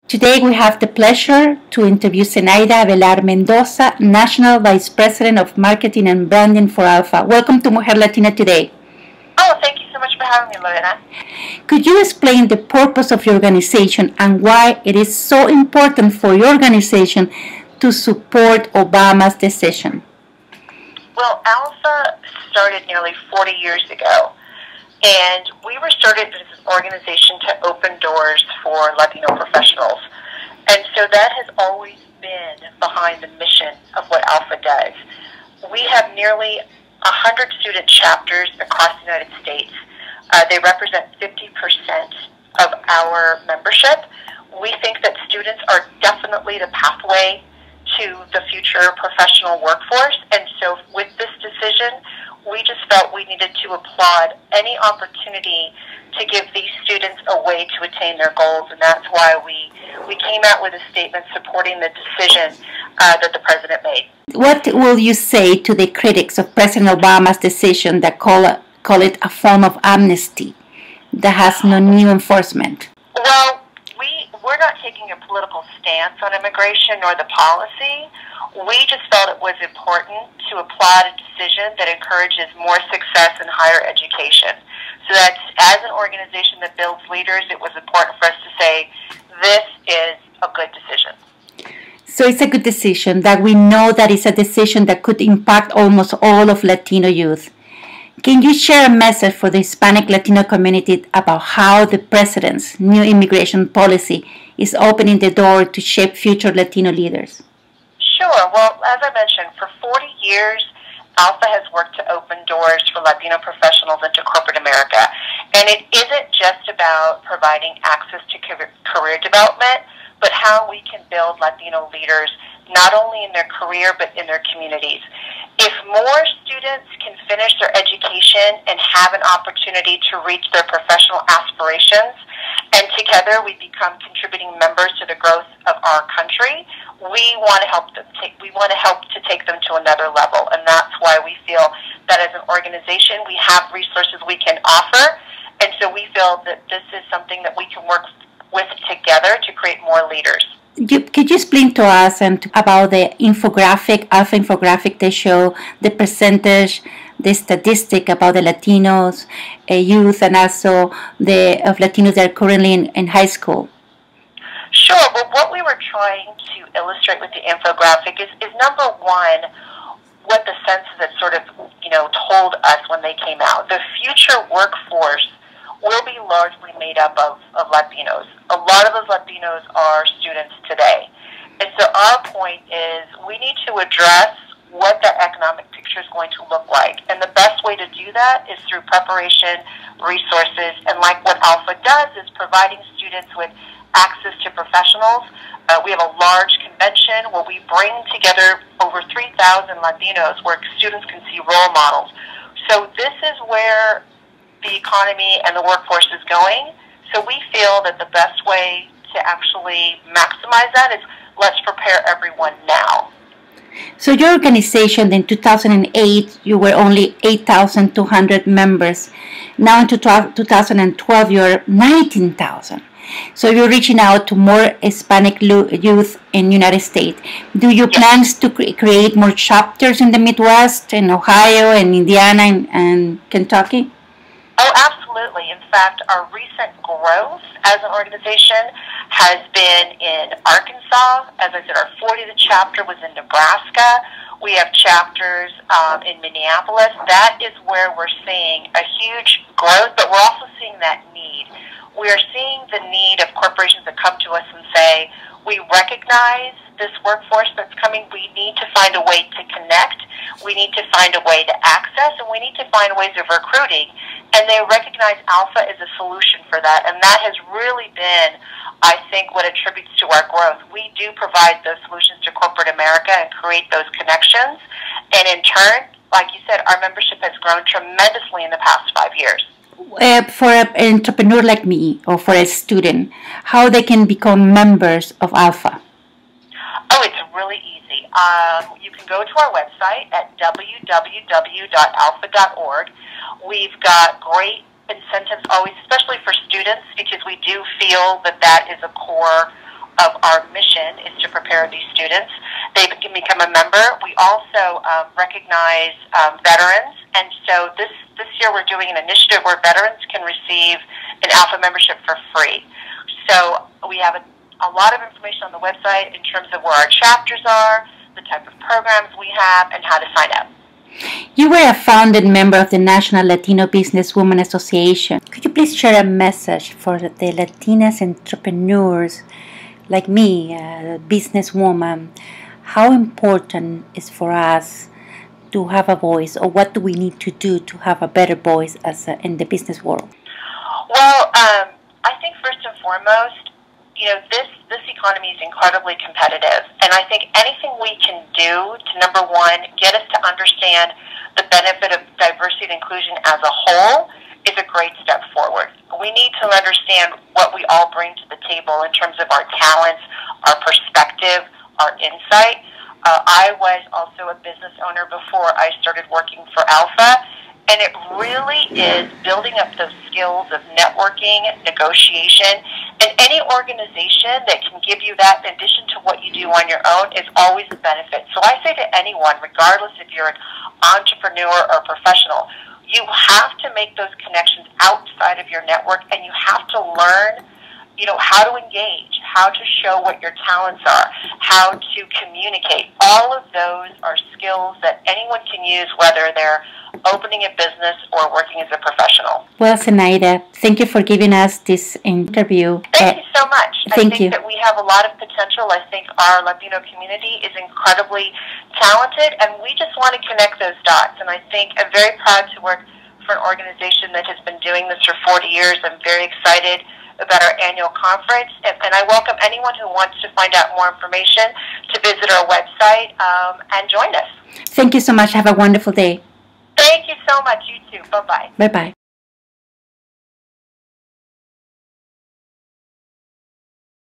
Today we have the pleasure to interview Zenaida Avelar Mendoza, National Vice President of Marketing and Branding for ALPFA. Welcome to Mujer Latina Today. Oh, thank you so much for having me, Lorena. Could you explain the purpose of your organization and why it is so important for your organization to support Obama's decision? Well, ALPFA started nearly 40 years ago, and we were started as an organization to open doors for Latino professionals. And so that has always been behind the mission of what ALPFA does. We have nearly 100 student chapters across the United States. They represent 50% of our membership. We think that students are definitely the pathway to the future professional workforce. And so with this decision, we just felt we needed to applaud any opportunity to give these students a way to attain their goals. And that's why we came out with a statement supporting the decision that the president made. What will you say to the critics of President Obama's decision that call it a form of amnesty that has no new enforcement? Well, we're not taking a political stance on immigration nor the policy. We just felt it was important to applaud a decision that encourages more success in higher education. So that as an organization that builds leaders, it was important for us to say, this is a good decision. So it's a good decision that we know that it's a decision that could impact almost all of Latino youth. Can you share a message for the Hispanic Latino community about how the president's new immigration policy is opening the door to shape future Latino leaders? Sure. Well, as I mentioned, for 40 years, ALPFA has worked to open doors for Latino professionals into corporate America. And it isn't just about providing access to career development, but how we can build Latino leaders not only in their career but in their communities. If more students can finish their education and have an opportunity to reach their professional aspirations, and together we become contributing members to the growth of our country, we want to help them. We want to help to take them to another level, and that's why we feel that as an organization we have resources we can offer, and so we feel that this is something that we can work with together to create more leaders. Could you explain to us about the infographic, ALPFA infographic, they show the percentage, the statistic about the Latinos, youth, and also of Latinos that are currently in high school? Sure. Well, what we were trying to illustrate with the infographic is number one, what the census had sort of, told us when they came out. The future workforce will be largely made up of Latinos. A lot of those Latinos are students today. And so our point is we need to address what that economic picture is going to look like. And the best way to do that is through preparation, resources, and like what ALPFA does is providing students with access to professionals. We have a large convention where we bring together over 3,000 Latinos where students can see role models. So this is where the economy and the workforce is going. So we feel that the best way to actually maximize that is let's prepare everyone now. So your organization in 2008, you were only 8,200 members. Now in 2012, you're 19,000. So you're reaching out to more Hispanic youth in the United States. Do you plans to create more chapters in the Midwest, in Ohio and Indiana and Kentucky? Oh, absolutely. In fact, our recent growth as an organization has been in Arkansas. As I said, our 40th chapter was in Nebraska. We have chapters in Minneapolis. That is where we're seeing a huge growth, but we're also seeing that need. We are seeing the need of corporations that come to us and say, we recognize this workforce that's coming. We need to find a way to connect. We need to find a way to access, and we need to find ways of recruiting. And they recognize ALPFA is a solution for that. And that has really been, I think, what attributes to our growth. We do provide those solutions to corporate America and create those connections. And in turn, like you said, our membership has grown tremendously in the past 5 years. For an entrepreneur like me or for a student, how they can become members of ALPFA? Oh, it's really easy. You can go to our website at www.alpha.org. We've got great incentives always, especially for students, because we do feel that that is a core of our mission is to prepare these students. They can become a member. We also recognize veterans, and so this year we're doing an initiative where veterans can receive an ALPFA membership for free. So we have a lot of information on the website in terms of where our chapters are, the type of programs we have, and how to sign up. You were a founding member of the National Latino Businesswomen Association. Could you please share a message for the Latinas entrepreneurs like me, a businesswoman? How important is for us to have a voice, or what do we need to do to have a better voice in the business world? Well, I think first and foremost, this economy is incredibly competitive, and I think anything we can do to, number one, get us to understand the benefit of diversity and inclusion as a whole is a great step forward. We need to understand what we all bring to the table in terms of our talents, our perspective, our insight. I was also a business owner before I started working for ALPFA, and it really is building up those skills of networking, negotiation, and any organization that can give you that in addition to what you do on your own is always a benefit. So I say to anyone, regardless if you're an entrepreneur or professional, you have to make those connections outside of your network, and you have to learn how to engage, how to show what your talents are, how to communicate. All of those are skills that anyone can use, whether they're opening a business or working as a professional. Well, Zenaida, thank you for giving us this interview. Thank you so much. Thank you. I think that we have a lot of potential. I think our Latino community is incredibly talented, and we just want to connect those dots. And I think I'm very proud to work for an organization that has been doing this for 40 years. I'm very excited about our annual conference, and I welcome anyone who wants to find out more information to visit our website and join us. Thank you so much. Have a wonderful day. Thank you so much. You too. Bye-bye. Bye-bye.